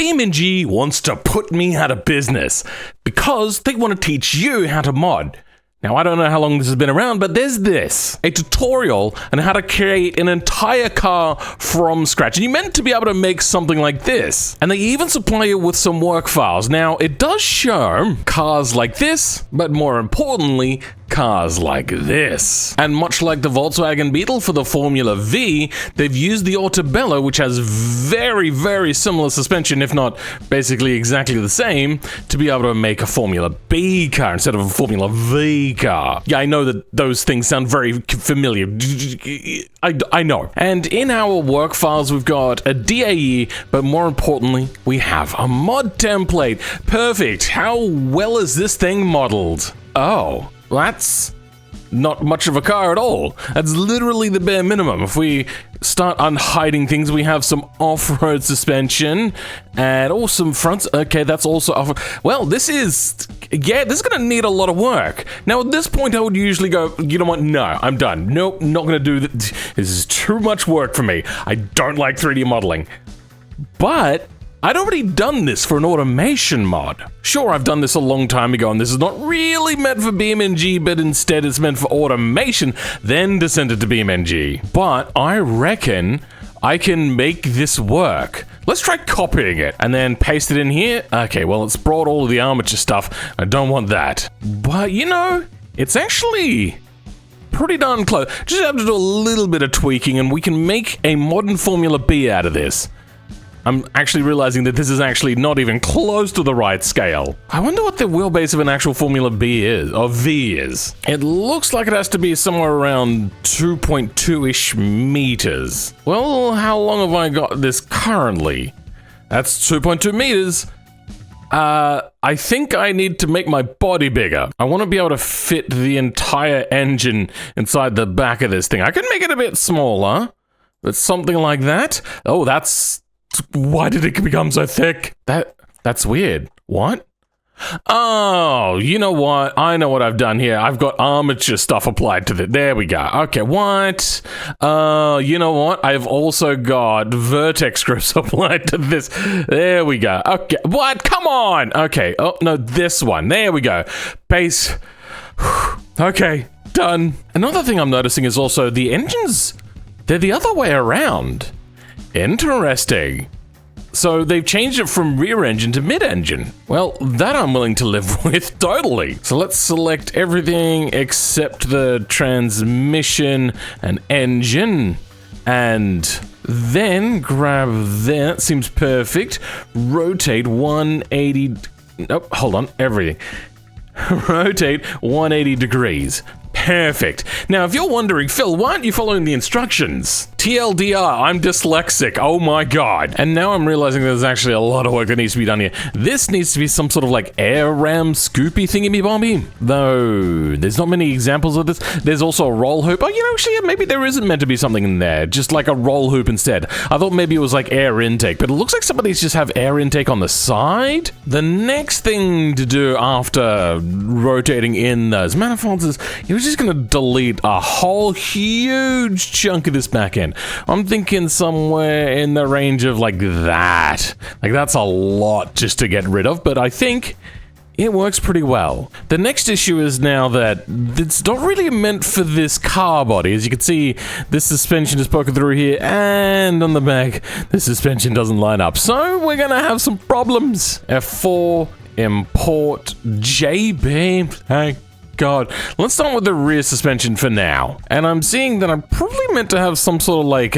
BeamNG wants to put me out of business because they want to teach you how to mod. Now, I don't know how long this has been around, but there's this, a tutorial on how to create an entire car from scratch. And you're meant to be able to make something like this. And they even supply you with some work files. Now, it does show cars like this, but more importantly, cars like this. And much like the Volkswagen Beetle for the Formula V, they've used the Autobello, which has very, very similar suspension, if not basically exactly the same, to be able to make a Formula B car instead of a Formula V car. Yeah, I know that those things sound very familiar. I know. And in our work files, we've got a DAE, but more importantly, we have a mod template. Perfect. How well is this thing modeled? Oh. That's not much of a car at all. That's literally the bare minimum. If we start unhiding things, we have some off-road suspension and some fronts. Okay, that's also off. Well, this is gonna need a lot of work. Now, at this point, I would usually go, you know what? No, I'm done. Nope, not gonna do this. This is too much work for me. I don't like 3D modeling. But I'd already done this for an automation mod. Sure, I've done this a long time ago, and this is not really meant for BeamNG, but instead it's meant for automation, then descended to BeamNG. But I reckon I can make this work. Let's try copying it and then paste it in here. Okay, well, it's brought all of the armature stuff. I don't want that. But, you know, it's actually pretty darn close. Just have to do a little bit of tweaking, and we can make a modern Formula B out of this. I'm actually realizing that this is actually not even close to the right scale. I wonder what the wheelbase of an actual Formula B is, or V is. It looks like it has to be somewhere around 2.2-ish meters. Well, how long have I got this currently? That's 2.2 meters. I think I need to make my body bigger. I want to be able to fit the entire engine inside the back of this thing. I can make it a bit smaller, but something like that. Oh, why did it become so thick? That's weird. What? Oh, you know what? I know what I've done here. I've got armature stuff applied to it. There we go. Okay, what? You know what? I've also got vertex grips applied to this. There we go. Okay, what? Come on. Okay. Oh, no, this one. There we go. Base. Okay, done. Another thing I'm noticing is also the engines, they're the other way around. Interesting. So they've changed it from rear engine to mid-engine. Well, that I'm willing to live with, totally. So let's select everything except the transmission and engine. And then grab that, seems perfect. Rotate 180, nope, hold on, everything. Rotate 180 degrees. Perfect. Now, if you're wondering, Phil, why aren't you following the instructions? TLDR, I'm dyslexic. Oh my god. And now I'm realizing there's actually a lot of work that needs to be done here. This needs to be some sort of like air ram scoopy thingy-me-bomby. Though, there's not many examples of this. There's also a roll hoop. Oh, you know, actually, maybe there isn't meant to be something in there. Just like a roll hoop instead. I thought maybe it was like air intake, but it looks like some of these just have air intake on the side. The next thing to do after rotating in those manifolds is you're just gonna delete a whole huge chunk of this back end. I'm thinking somewhere in the range of like that. Like that's a lot just to get rid of, but I think it works pretty well. The next issue is now that it's not really meant for this car body. As you can see, this suspension is poking through here, and on the back, the suspension doesn't line up. So we're gonna have some problems. F4, import, JB, thank God. Let's start with the rear suspension for now. And I'm seeing that I'm probably meant to have some sort of like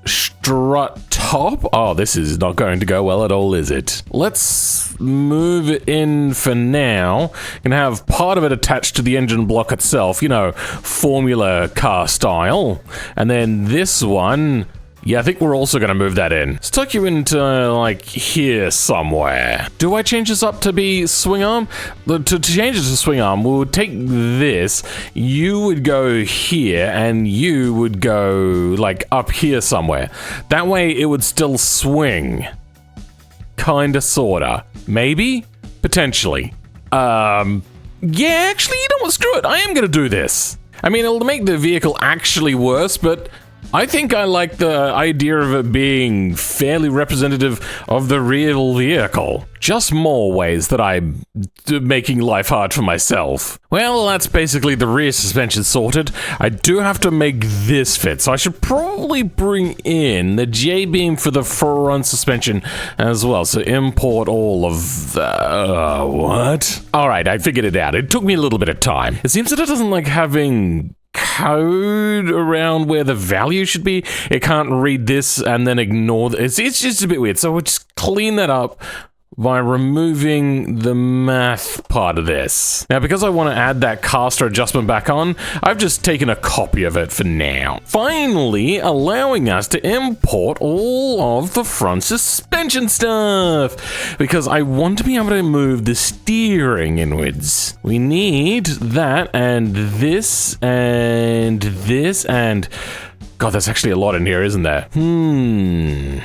strut top. Oh, this is not going to go well at all, is it? Let's move it in for now. Can have part of it attached to the engine block itself, you know, Formula car style. And then this one, yeah, I think we're also going to move that in. Let's tuck you into, like, here somewhere. Do I change this up to be swing arm? To change it to swing arm, we would take this, you would go here, and you would go, like, up here somewhere. That way, it would still swing. Kinda, sorta. Maybe? Potentially. Yeah, actually, you know what? Screw it. I am going to do this. I mean, it'll make the vehicle actually worse, but I think I like the idea of it being fairly representative of the real vehicle. Just more ways that I'm making life hard for myself. Well, that's basically the rear suspension sorted. I do have to make this fit, so I should probably bring in the J-beam for the front suspension as well. So import all of the... what? Alright, I figured it out. It took me a little bit of time. It seems that it doesn't like having code around where the value should be. It can't read this and then ignore it's just a bit weird. So we'll just clean that up by removing the math part of this. Now, because I want to add that caster adjustment back on, I've just taken a copy of it for now. Finally, allowing us to import all of the front suspension stuff, because I want to be able to move the steering inwards. We need that and this and this and... God, that's actually a lot in here, isn't there? Do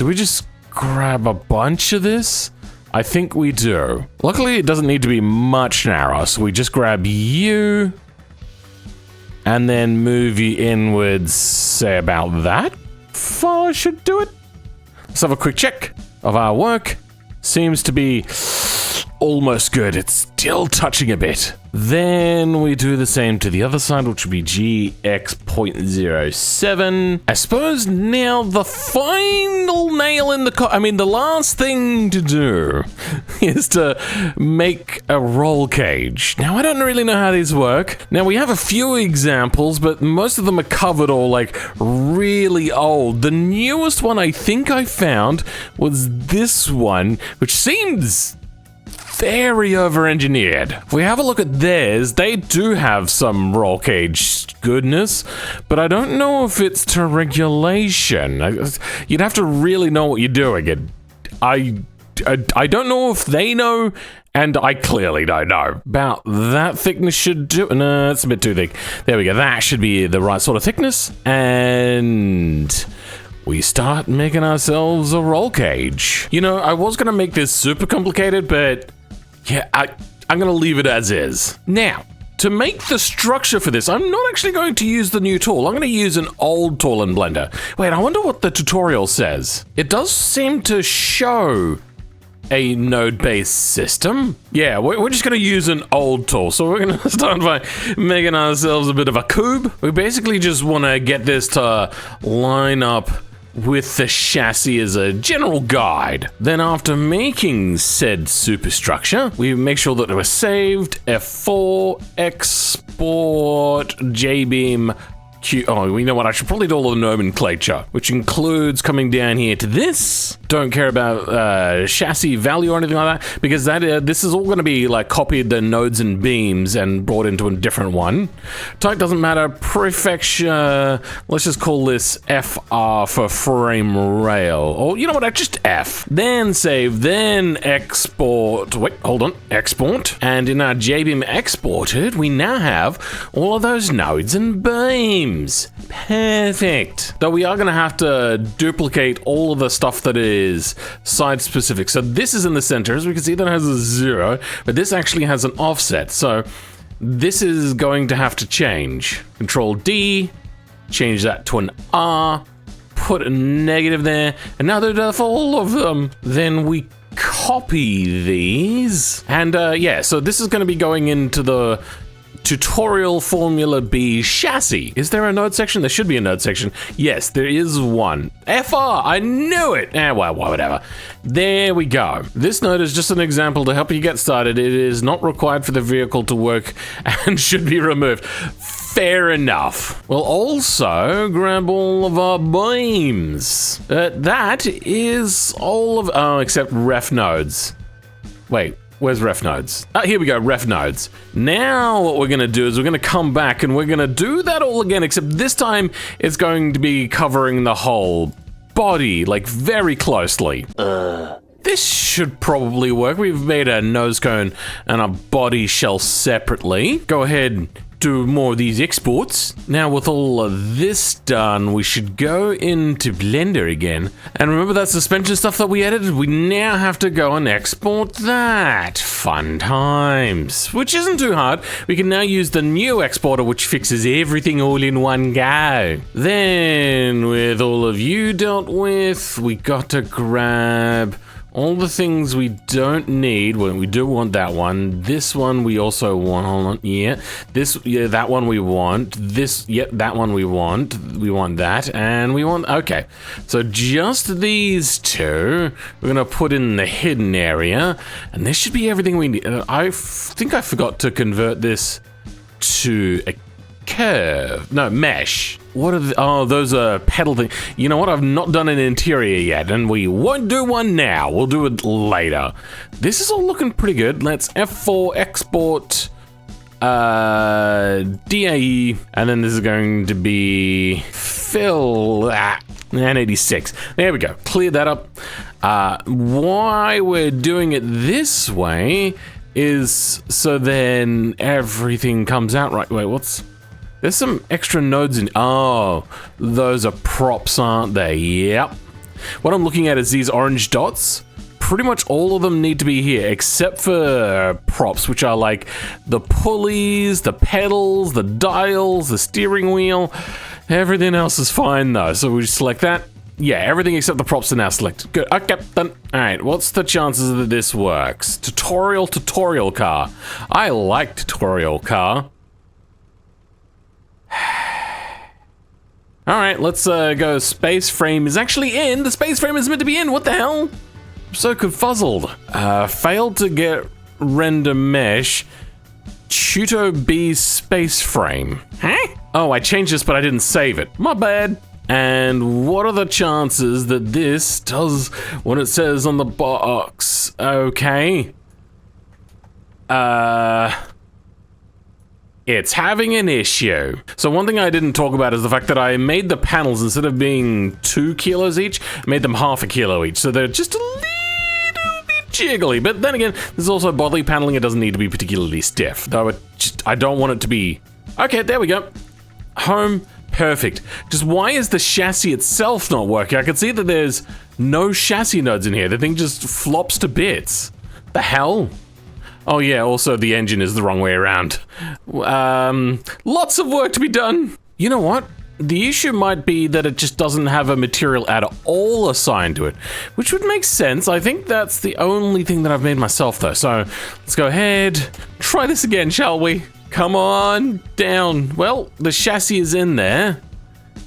we just grab a bunch of this? I think we do. Luckily, it doesn't need to be much narrow, so we just grab you and then move you inwards, say about that far should do it. Let's have a quick check of our work. Seems to be almost good. It's still touching a bit. Then we do the same to the other side, which would be GX.07. I suppose now the final nail in the the last thing to do is to make a roll cage. Now, I don't really know how these work. Now, we have a few examples, but most of them are covered or like really old. The newest one I think I found was this one, which seems very over-engineered. If we have a look at theirs, they do have some roll cage goodness, but I don't know if it's to regulation. You'd have to really know what you're doing. I don't know if they know, and I clearly don't know. About that thickness should do... No, it's a bit too thick. There we go. That should be the right sort of thickness. And we start making ourselves a roll cage. You know, I was going to make this super complicated, but yeah, I'm going to leave it as is. Now, to make the structure for this, I'm not actually going to use the new tool. I'm going to use an old tool in Blender. Wait, I wonder what the tutorial says. It does seem to show a node-based system. Yeah, we're just going to use an old tool. So we're going to start by making ourselves a bit of a cube. We basically just want to get this to line up with the chassis as a general guide. Then after making said superstructure, we make sure that it was saved, F4, export, JBeam, Q. Oh, you know what? I should probably do all the nomenclature, which includes coming down here to this. Don't care about chassis value or anything like that, because that this is all going to be like copied the nodes and beams and brought into a different one. Type doesn't matter. Prefecture. Let's just call this FR for frame rail. Or you know what? Just F. Then save. Then export. Wait, hold on. Export. And in our JBeam exported, we now have all of those nodes and beams. Perfect. Though we are going to have to duplicate all of the stuff that is side specific. So this is in the center. As we can see, that has a 0, but this actually has an offset. So this is going to have to change. Control D, change that to an R, put a negative there, and now they're for all of them. Then we copy these. And yeah, so this is going to be going into the tutorial Formula B chassis. Is there a node section? There should be a node section. Yes, there is one. FR, I knew it. Well, whatever. There we go. This node is just an example to help you get started. It is not required for the vehicle to work and should be removed. Fair enough. We'll also grab all of our beams. That is all of... Oh, except ref nodes. Wait. Where's ref nodes? Here we go, ref nodes. Now what we're gonna do is we're gonna come back and we're gonna do that all again, except this time it's going to be covering the whole body, like very closely. This should probably work. We've made a nose cone and a body shell separately. Go ahead, do more of these exports. Now with all of this done, we should go into Blender again. And remember that suspension stuff that we edited? We now have to go and export that. Fun times. Which isn't too hard. We can now use the new exporter, which fixes everything all in one go. Then, with all of you dealt with, we got to grab all the things we don't need. Well, we do want that one. This one we also want. Hold on. Yeah. That one we want. This, that one we want. We want that. And we want, okay. So just these two, we're going to put in the hidden area. And this should be everything we need. I think I forgot to convert this to a curve. No, mesh. What are oh, those are pedal things. You know what? I've not done an interior yet, and we won't do one now. We'll do it later. This is all looking pretty good. Let's F4 export DAE, and then this is going to be fill and 86. There we go. Clear that up. Why we're doing it this way is so then everything comes out right. Wait, what's... There's some extra nodes in... Oh, those are props, aren't they? Yep. What I'm looking at is these orange dots. Pretty much all of them need to be here, except for props, which are like the pulleys, the pedals, the dials, the steering wheel. Everything else is fine, though. So we just select that. Yeah, everything except the props are now selected. Good. Okay, done. All right, what's the chances that this works? Tutorial car. I like tutorial car. Alright, let's go. Space frame is actually in. The space frame is meant to be in. What the hell? I'm so confuzzled. Failed to get render mesh. Tuto B space frame. Huh? Oh, I changed this, but I didn't save it. My bad. And what are the chances that this does what it says on the box? Okay. It's having an issue. So one thing I didn't talk about is the fact that I made the panels, instead of being 2 kilos each, made them half a kilo each. So they're just a little bit jiggly. But then again, there's also bodily paneling. It doesn't need to be particularly stiff. Though I don't want it to be... Okay, there we go. Home, perfect. Just why is the chassis itself not working? I can see that there's no chassis nodes in here. The thing just flops to bits. The hell? Oh yeah, also the engine is the wrong way around. Lots of work to be done. You know what? The issue might be that it just doesn't have a material at all assigned to it, which would make sense. I think that's the only thing that I've made myself though. So let's go ahead, try this again, shall we? Come on, down. Well, the chassis is in there.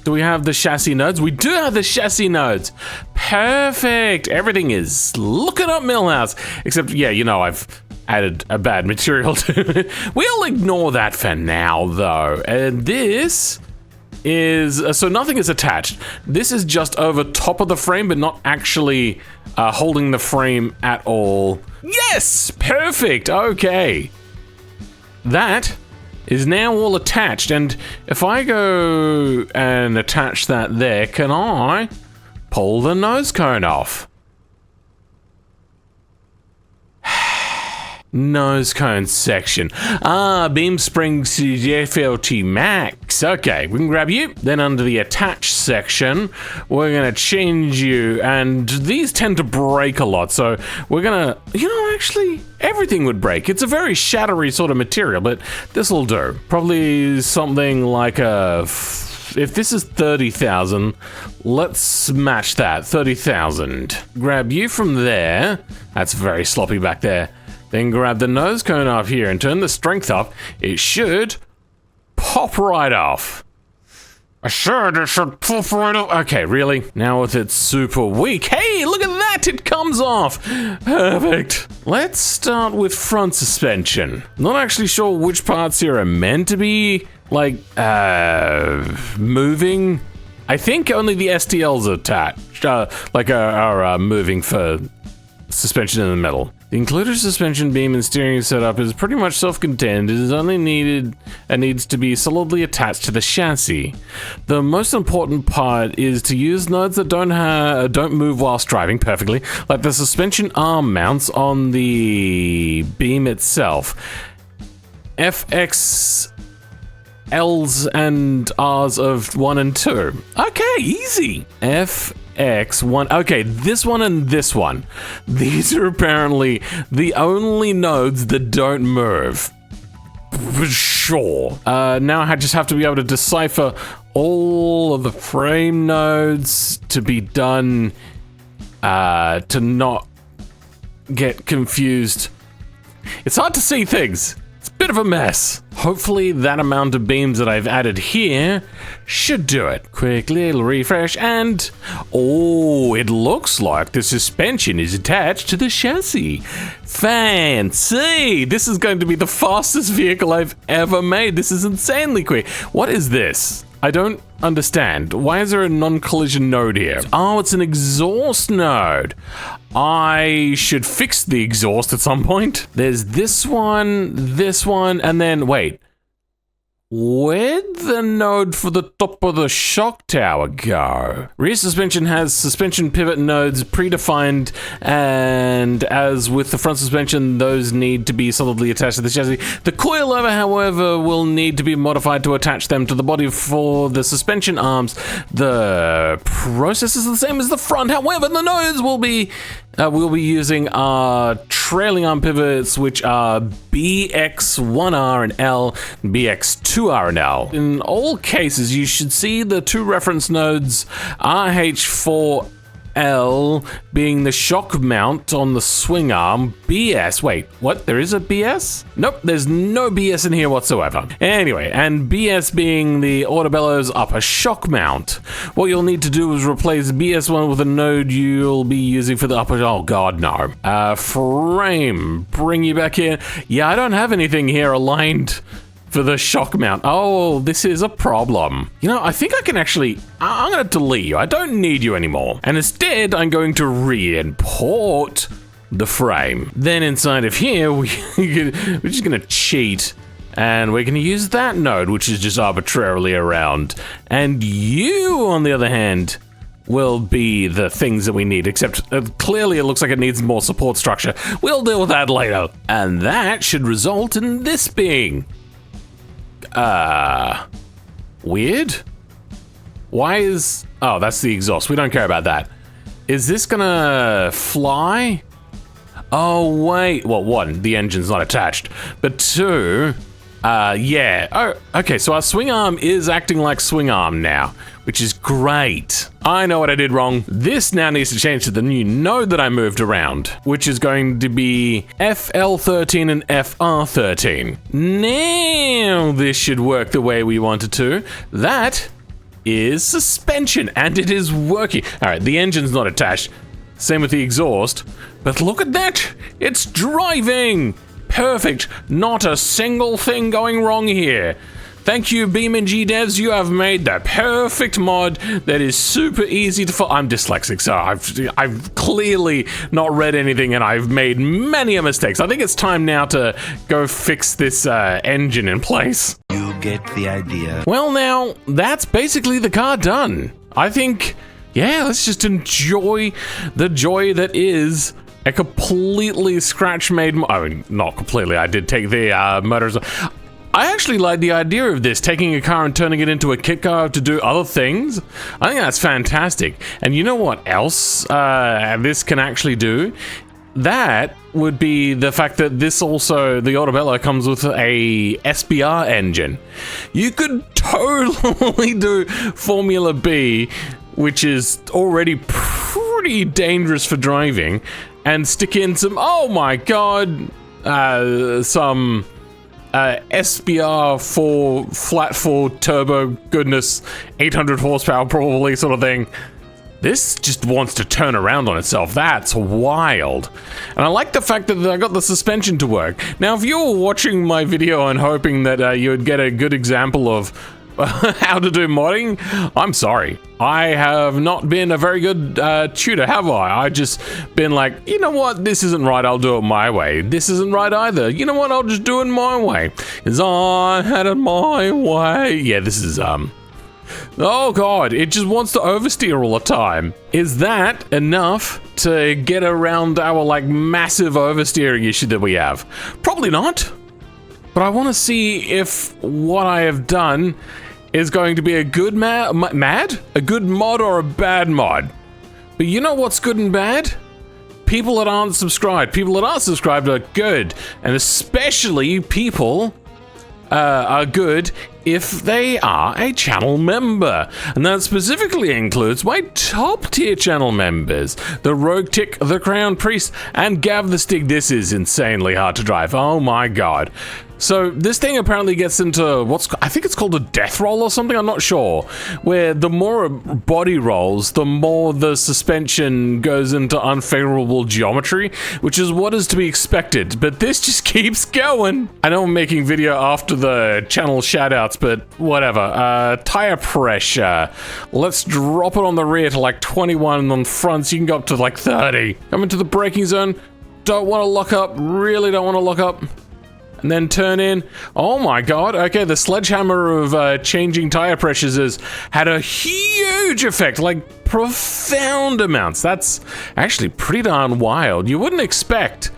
Do we have the chassis nodes? We do have the chassis nodes. Perfect. Everything is looking up Millhouse. Except, yeah, you know, I've added a bad material to it. We'll ignore that for now, though. And this is... so nothing is attached. This is just over top of the frame, but not actually holding the frame at all. Yes! Perfect! Okay. That is now all attached, and if I go and attach that there, can I pull the nose cone off? Nose cone section. Beam springs to FLT max. Okay, we can grab you. Then under the attach section, we're gonna change you, and these tend to break a lot, so we're gonna, you know, actually, everything would break. It's a very shattery sort of material, but this'll do. Probably something like a... If this is 30,000, let's match that, 30,000. Grab you from there. That's very sloppy back there. Then grab the nose cone off here and turn the strength up. It should pop right off. It should pop right off. Okay, really? Now with it super weak. Hey, look at that, it comes off. Perfect. Let's start with front suspension. Not actually sure which parts here are meant to be, like, moving. I think only the STLs are attached, are moving for suspension in the middle. The included suspension beam and steering setup is pretty much self-contained. It is only needs to be solidly attached to the chassis. The most important part is to use nodes that don't move whilst driving perfectly, like the suspension arm mounts on the beam itself. FX L's and R's of 1 and 2. Okay, easy. FX1. Okay, this one and this one. These are apparently the only nodes that don't move. Sure. Now I just have to be able to decipher all of the frame nodes to be done, to not get confused. It's hard to see things. It's a bit of a mess. Hopefully that amount of beams that I've added here should do it. Quick little refresh and... oh, it looks like the suspension is attached to the chassis. Fancy! This is going to be the fastest vehicle I've ever made. This is insanely quick. What is this? I don't understand. Why is there a non-collision node here? Oh, it's an exhaust node. I should fix the exhaust at some point. There's this one, and then, wait. Where'd the node for the top of the shock tower go? Rear suspension has suspension pivot nodes predefined, and as with the front suspension, those need to be solidly attached to the chassis. The coilover, however, will need to be modified to attach them to the body for the suspension arms. The process is the same as the front, however, the nodes will be we'll be using our trailing arm pivots, which are BX1R and L, BX2R and L. In all cases, you should see the two reference nodes RH4L being the shock mount on the swing arm. BS, wait, what? There is a BS? Nope, there's no BS in here whatsoever. Anyway, and BS being the Autobello's upper shock mount. What you'll need to do is replace BS1 with a node you'll be using for the upper, oh god, no. Frame, bring you back here. Yeah, I don't have anything here aligned for the shock mount. Oh, this is a problem. You know, I think I can actually, I'm gonna delete you. I don't need you anymore. And instead, I'm going to re-import the frame. Then inside of here, we're just gonna cheat. And we're gonna use that node, which is just arbitrarily around. And you, on the other hand, will be the things that we need, except clearly it looks like it needs more support structure. We'll deal with that later. And that should result in this being weird? Why is... oh, that's the exhaust. We don't care about that. Is this gonna fly? Oh, wait. Well, one, the engine's not attached. But two, yeah. Oh, okay, so our swing arm is acting like swing arm now, which is great. I know what I did wrong. This now needs to change to the new node that I moved around, which is going to be FL13 and FR13. Now this should work the way we want it to. That is suspension, and it is working. All right, the engine's not attached. Same with the exhaust, but look at that. It's driving. Perfect. Not a single thing going wrong here. Thank you, BeamNG devs. You have made the perfect mod that is super easy to follow. I'm dyslexic, so I've clearly not read anything, and I've made many mistakes. I think it's time now to go fix this engine in place. You get the idea. Well, now, that's basically the car done. I think, yeah, let's just enjoy the joy that is a completely scratch-made... I mean, not completely. I did take the motors... I actually like the idea of this, taking a car and turning it into a kit car to do other things. I think that's fantastic. And you know what else this can actually do? That would be the fact that this also, the Autobello comes with a SBR engine. You could totally do Formula B, which is already pretty dangerous for driving, and stick in some, oh my god, some... SBR 4 flat 4 turbo goodness, 800 horsepower probably sort of thing. This just wants to turn around on itself. That's wild. And I like the fact that I got the suspension to work. Now, if you were watching my video and hoping that you would get a good example of how to do modding, I'm sorry. I have not been a very good tutor, have I? I've just been like, you know what, this isn't right, I'll do it my way. This isn't right either. You know what, I'll just do it my way. Because I had it my way. Yeah, this is, oh god, it just wants to oversteer all the time. Is that enough to get around our, like, massive oversteering issue that we have? Probably not. But I want to see if what I have done is going to be a good a good mod or a bad mod. But you know what's good and bad? People that aren't subscribed. People that aren't subscribed are good. And especially people are good if they are a channel member. And that specifically includes my top tier channel members. The Rogue Tick, the Crown Priest, and Gav the Stig. This is insanely hard to drive. Oh my god. So this thing apparently gets into I think it's called a death roll or something, I'm not sure, where the more a body rolls, the more the suspension goes into unfavorable geometry, which is what is to be expected, but this just keeps going. I know I'm making video after the channel shoutouts, but whatever. Tire pressure. Let's drop it on the rear to like 21, and on fronts you can go up to like 30. Come into the braking zone. Don't want to lock up, really don't want to lock up. And then turn in. Oh my god, okay, the sledgehammer of changing tire pressures has had a huge effect, like profound amounts. That's actually pretty darn wild. You wouldn't expect.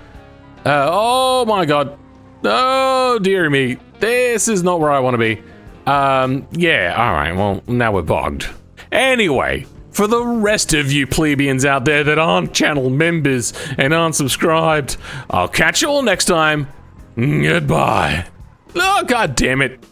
Oh my god. Oh dear me. This is not where I want to be. Yeah, alright, well, now we're bogged. Anyway, for the rest of you plebeians out there that aren't channel members and aren't subscribed, I'll catch you all next time. Goodbye. Oh, god damn it.